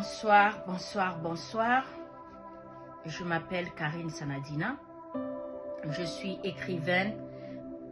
Bonsoir, bonsoir, bonsoir. Je m'appelle Karine Sanadina. Je suis écrivaine,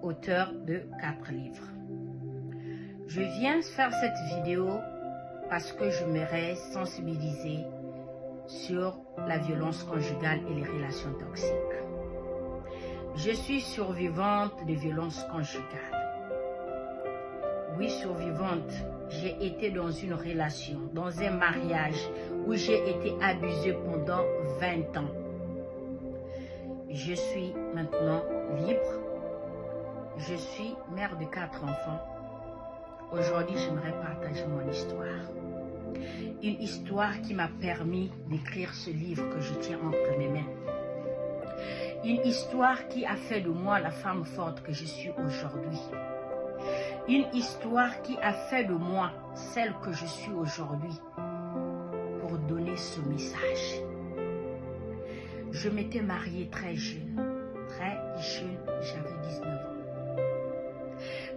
auteure de 4 livres. Je viens faire cette vidéo parce que je m'aimerais sensibiliser sur la violence conjugale et les relations toxiques. Je suis survivante de violences conjugales. Oui, survivante. J'ai été dans une relation, dans un mariage où j'ai été abusée pendant 20 ans. Je suis maintenant libre. Je suis mère de 4 enfants. Aujourd'hui, j'aimerais partager mon histoire. Une histoire qui m'a permis d'écrire ce livre que je tiens entre mes mains. Une histoire qui a fait de moi la femme forte que je suis aujourd'hui. Une histoire qui a fait de moi celle que je suis aujourd'hui pour donner ce message. Je m'étais mariée très jeune, j'avais 19 ans.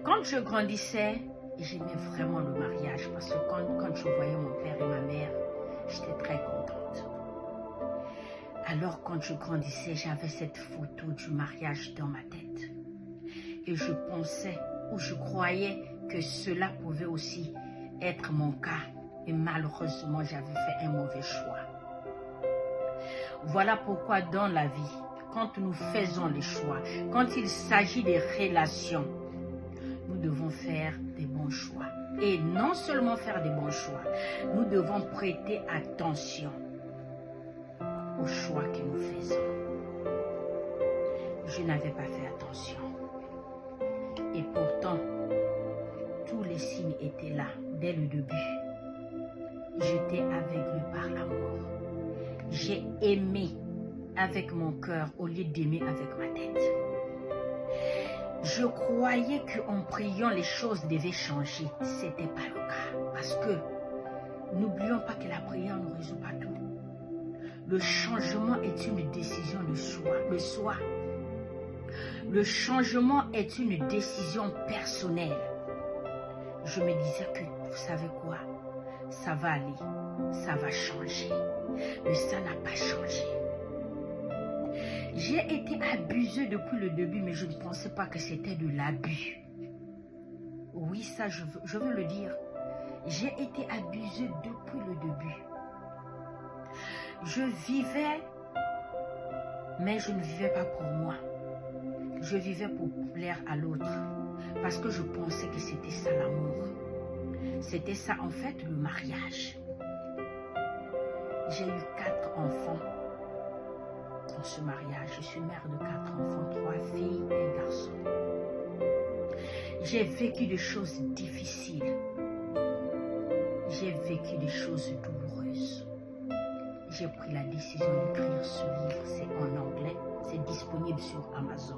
Quand je grandissais, j'aimais vraiment le mariage parce que quand je voyais mon père et ma mère, j'étais très contente. Alors quand je grandissais, j'avais cette photo du mariage dans ma tête. Et je pensais ou je croyais que cela pouvait aussi être mon cas. Et malheureusement, j'avais fait un mauvais choix. Voilà pourquoi dans la vie, quand nous faisons les choix, quand il s'agit des relations, nous devons faire des bons choix. Et non seulement faire des bons choix, nous devons prêter attention aux choix que nous faisons. Je n'avais pas fait attention. Et pourtant, tous les signes étaient là dès le début. J'étais aveuglée par l'amour. J'ai aimé avec mon cœur au lieu d'aimer avec ma tête. Je croyais qu'en priant, les choses devaient changer. Ce n'était pas le cas. Parce que n'oublions pas que la prière ne résout pas tout. Le changement est une décision de soi. Le changement est une décision personnelle. Je me disais que, vous savez quoi, ça va aller, ça va changer. Mais ça n'a pas changé. J'ai été abusée depuis le début, mais je ne pensais pas que c'était de l'abus. Oui, ça, je veux le dire. J'ai été abusée depuis le début. Je vivais, mais je ne vivais pas pour moi. Je vivais pour plaire à l'autre parce que je pensais que c'était ça l'amour. C'était ça en fait le mariage. J'ai eu 4 enfants dans ce mariage. Je suis mère de 4 enfants, 3 filles et un garçon. J'ai vécu des choses difficiles. J'ai vécu des choses douloureuses. J'ai pris la décision d'écrire ce livre. C'est en anglais. C'est disponible sur Amazon.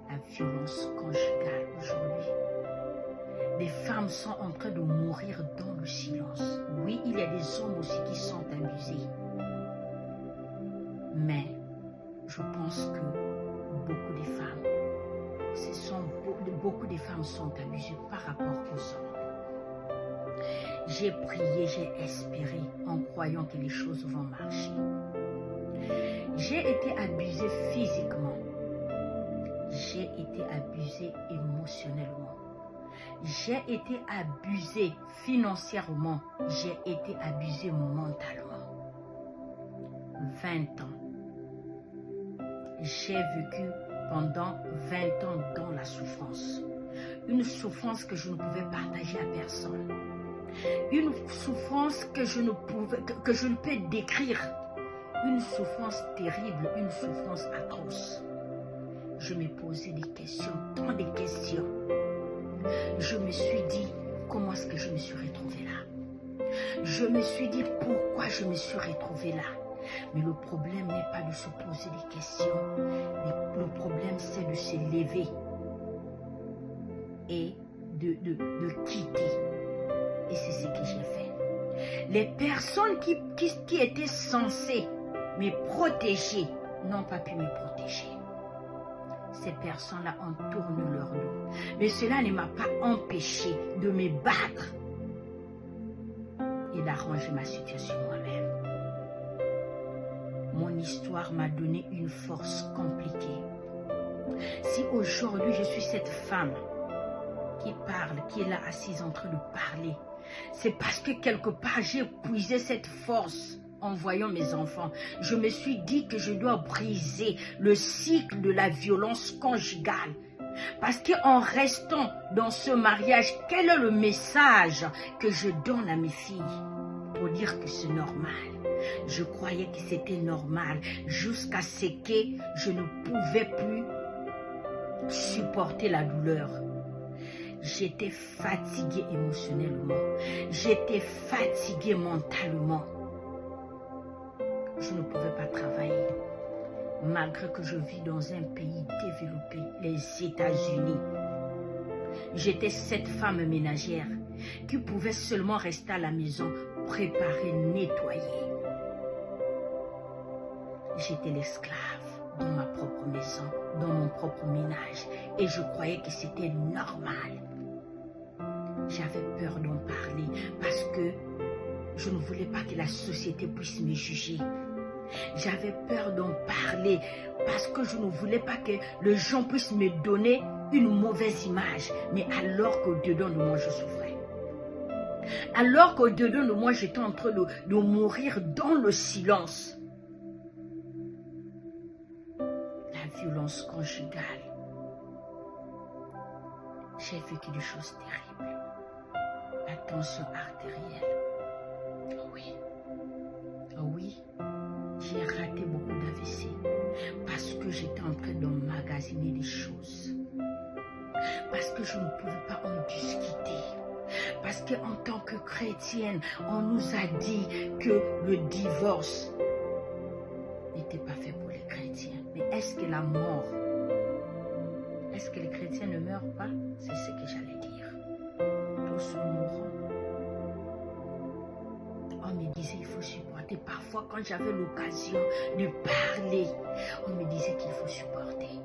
La violence conjugale aujourd'hui. Les femmes sont en train de mourir dans le silence. Oui, il y a des hommes aussi qui sont abusés. Mais je pense que beaucoup de femmes sont abusées par rapport aux hommes. J'ai prié, j'ai espéré en croyant que les choses vont marcher. J'ai été abusée physiquement. J'ai été abusée émotionnellement. J'ai été abusée financièrement. J'ai été abusée mentalement. 20 ans. J'ai vécu pendant 20 ans dans la souffrance. Une souffrance que je ne pouvais partager à personne. Une souffrance que je ne peux décrire. Une souffrance terrible, une souffrance atroce. Je me posais des questions, tant de questions. Je me suis dit, comment est-ce que je me suis retrouvée là? Je me suis dit, pourquoi je me suis retrouvée là? Mais le problème n'est pas de se poser des questions. Mais le problème, c'est de se lever et de quitter. Et c'est ce que j'ai fait. Les personnes qui étaient censées me protéger n'ont pas pu me protéger. Ces personnes-là ont tourné leur dos. Mais cela ne m'a pas empêché de me battre et d'arranger ma situation moi-même. Mon histoire m'a donné une force compliquée. Si aujourd'hui je suis cette femme qui parle, qui est là assise en train de parler, c'est parce que quelque part j'ai puisé cette force en voyant mes enfants. Je me suis dit que je dois briser le cycle de la violence conjugale. Parce qu'en restant dans ce mariage, quel est le message que je donne à mes filles pour dire que c'est normal? Je croyais que c'était normal jusqu'à ce que je ne pouvais plus supporter la douleur. J'étais fatiguée émotionnellement. J'étais fatiguée mentalement. Je ne pouvais pas travailler. Malgré que je vis dans un pays développé, les États-Unis. J'étais cette femme ménagère qui pouvait seulement rester à la maison, préparer, nettoyer. J'étais l'esclave dans ma propre maison, dans mon propre ménage, et je croyais que c'était normal. J'avais peur d'en parler parce que je ne voulais pas que la société puisse me juger. J'avais peur d'en parler parce que je ne voulais pas que les gens puissent me donner une mauvaise image, mais alors qu'au-dedans de moi, je souffrais. Alors qu'au-dedans de moi, j'étais en train de mourir dans le silence. La violence conjugale. J'ai vécu des choses terribles. La tension artérielle. Oh oui. Oh oui. J'ai raté beaucoup d'AVC parce que j'étais en train d'emmagasiner des choses. Parce que je ne pouvais pas en discuter. Parce qu'en tant que chrétienne, on nous a dit que le divorce n'était pas fait pour les chrétiens. Mais est-ce que la mort, est-ce que les chrétiens ne meurent pas? C'est ce que j'allais dire. Tous mourront. On me disait il faut supporter. Parfois quand j'avais l'occasion de parler, on me disait qu'il faut supporter.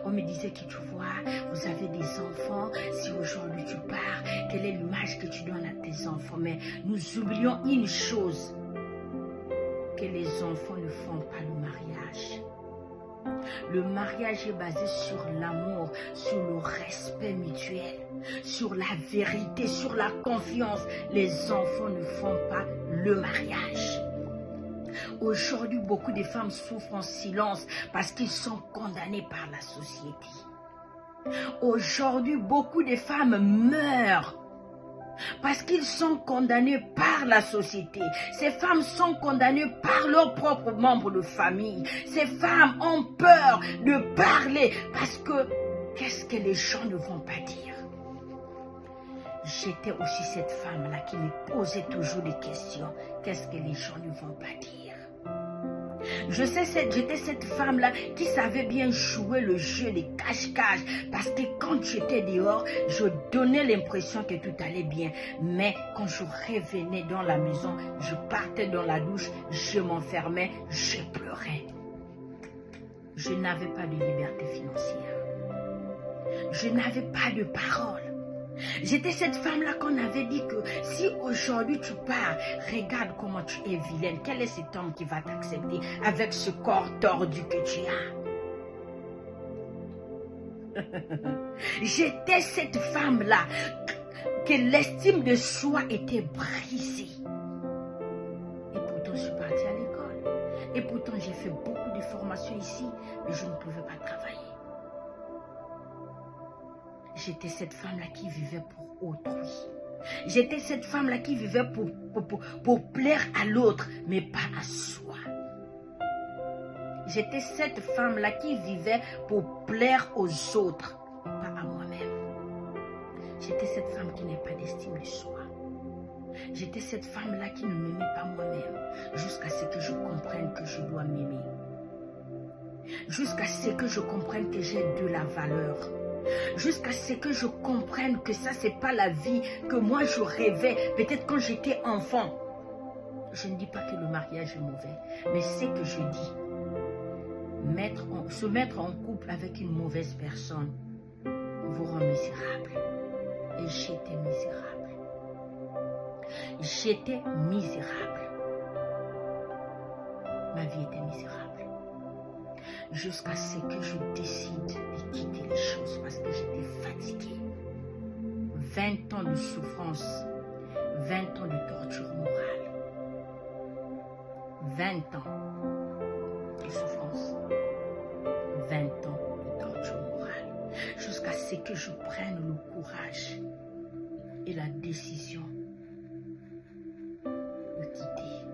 On me disait que tu vois, vous avez des enfants, si aujourd'hui tu pars, quelle est l'image que tu donnes à tes enfants? Mais nous oublions une chose, que les enfants ne font pas le mariage. Le mariage est basé sur l'amour, sur le respect mutuel, sur la vérité, sur la confiance. Les enfants ne font pas le mariage. Aujourd'hui, beaucoup de femmes souffrent en silence parce qu'ils sont condamnés par la société. Aujourd'hui, beaucoup de femmes meurent parce qu'ils sont condamnés par la société. Ces femmes sont condamnées par leurs propres membres de famille. Ces femmes ont peur de parler parce que qu'est-ce que les gens ne vont pas dire? J'étais aussi cette femme-là qui me posait toujours des questions. Qu'est-ce que les gens ne vont pas dire? J'étais cette femme-là qui savait bien jouer le jeu des cache-cache parce que quand j'étais dehors, je donnais l'impression que tout allait bien. Mais quand je revenais dans la maison, je partais dans la douche, je m'enfermais, je pleurais. Je n'avais pas de liberté financière. Je n'avais pas de parole. J'étais cette femme-là qu'on avait dit que si aujourd'hui tu pars, regarde comment tu es vilaine. Quel est cet homme qui va t'accepter avec ce corps tordu que tu as? J'étais cette femme-là que l'estime de soi était brisée. Et pourtant, je suis partie à l'école. Et pourtant, j'ai fait beaucoup de formations ici, mais je ne pouvais pas travailler. J'étais cette femme-là qui vivait pour autrui. J'étais cette femme-là qui vivait pour plaire à l'autre, mais pas à soi. J'étais cette femme-là qui vivait pour plaire aux autres, pas à moi-même. J'étais cette femme qui n'a pas d'estime de soi. J'étais cette femme-là qui ne m'aimait pas moi-même, jusqu'à ce que je comprenne que je dois m'aimer. Jusqu'à ce que je comprenne que j'ai de la valeur. Jusqu'à ce que je comprenne que ça, c'est pas la vie que moi je rêvais, peut-être quand j'étais enfant. Je ne dis pas que le mariage est mauvais, mais c'est que je dis, se mettre en couple avec une mauvaise personne vous rend misérable. Et j'étais misérable. J'étais misérable. Ma vie était misérable. Jusqu'à ce que je décide de quitter les choses parce que j'étais fatiguée. 20 ans de souffrance, 20 ans de torture morale. 20 ans de souffrance, 20 ans de torture morale. Jusqu'à ce que je prenne le courage et la décision de quitter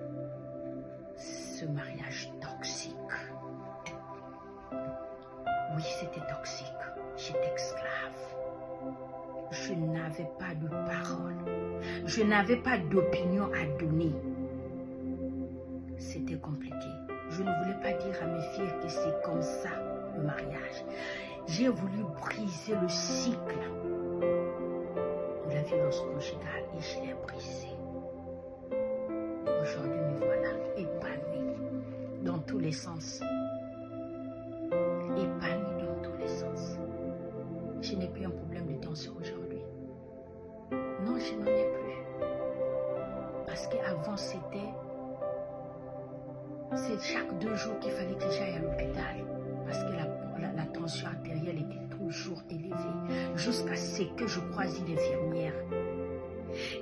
ce mariage toxique. Oui, c'était toxique. J'étais esclave. Je n'avais pas de parole. Je n'avais pas d'opinion à donner. C'était compliqué. Je ne voulais pas dire à mes filles que c'est comme ça, le mariage. J'ai voulu briser le cycle de la violence conjugale et je l'ai brisé. Aujourd'hui, me voilà épanouie dans tous les sens. Épanouie dans tous les sens. Je n'ai plus un problème de tension aujourd'hui. Non, je n'en ai plus. Parce qu'avant, c'est chaque 2 jours qu'il fallait que j'aille à l'hôpital. Parce que la tension artérielle était toujours élevée. Jusqu'à ce que je croise une infirmière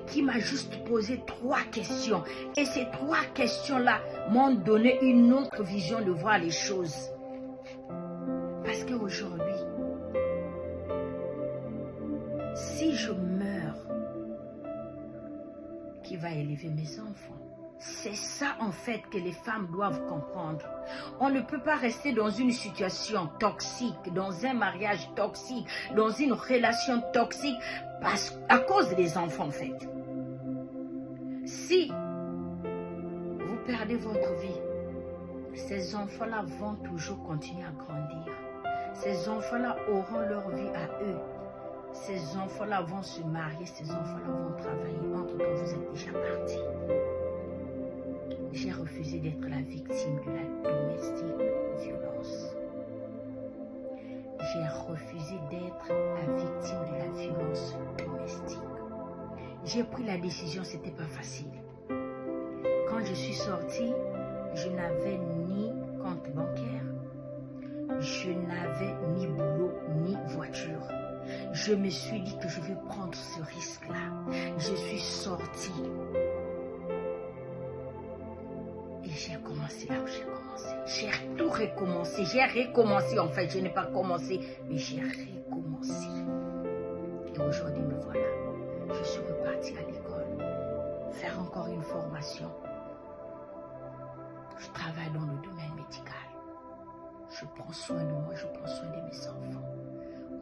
qui m'a juste posé 3 questions. Et ces 3 questions-là m'ont donné une autre vision de voir les choses. Parce qu'aujourd'hui, si je meurs, qui va élever mes enfants? C'est ça en fait que les femmes doivent comprendre. On ne peut pas rester dans une situation toxique, dans un mariage toxique, dans une relation toxique à cause des enfants en fait. Si vous perdez votre vie, ces enfants-là vont toujours continuer à grandir. Ces enfants-là auront leur vie à eux. Ces enfants-là vont se marier, ces enfants-là vont travailler. Entre-temps, vous êtes déjà partis. J'ai refusé d'être la victime de la domestique violence. J'ai refusé d'être la victime de la violence domestique. J'ai pris la décision, c'était pas facile. Quand je suis sortie, je n'avais ni compte bancaire, je n'avais ni boulot, ni voiture. Je me suis dit que je vais prendre ce risque-là. Je suis sortie. Et j'ai commencé là où j'ai commencé. J'ai tout recommencé. J'ai recommencé en fait. Je n'ai pas commencé, mais j'ai recommencé. Et aujourd'hui, me voilà. Je suis repartie à l'école. Faire encore une formation. Je travaille dans le domaine médical. Je prends soin de moi, je prends soin de mes enfants.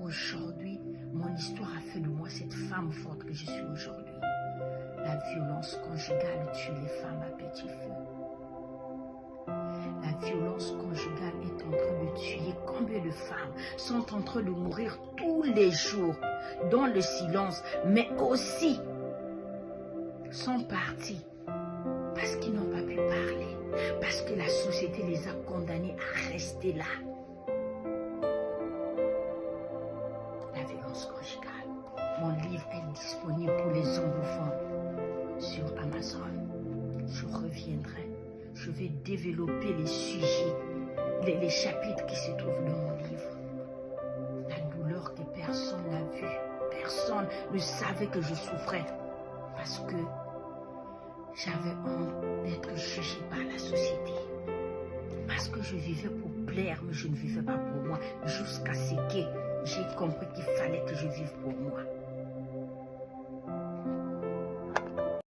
Aujourd'hui, mon histoire a fait de moi cette femme forte que je suis aujourd'hui. La violence conjugale tue les femmes à petit feu. La violence conjugale est en train de tuer combien de femmes sont en train de mourir tous les jours dans le silence, mais aussi sont partis parce qu'ils n'ont pas pu parler, parce que la société les a condamnés à rester là. La violence conjugale. Mon livre est disponible pour les anglophones sur Amazon. Je reviendrai. Je vais développer les sujets, les chapitres qui se trouvent dans mon livre. La douleur que personne n'a vue. Personne ne savait que je souffrais. Parce que j'avais honte d'être jugée par la société. Parce que je vivais pour plaire, mais je ne vivais pas pour moi. Jusqu'à ce que j'ai compris qu'il fallait que je vive pour moi.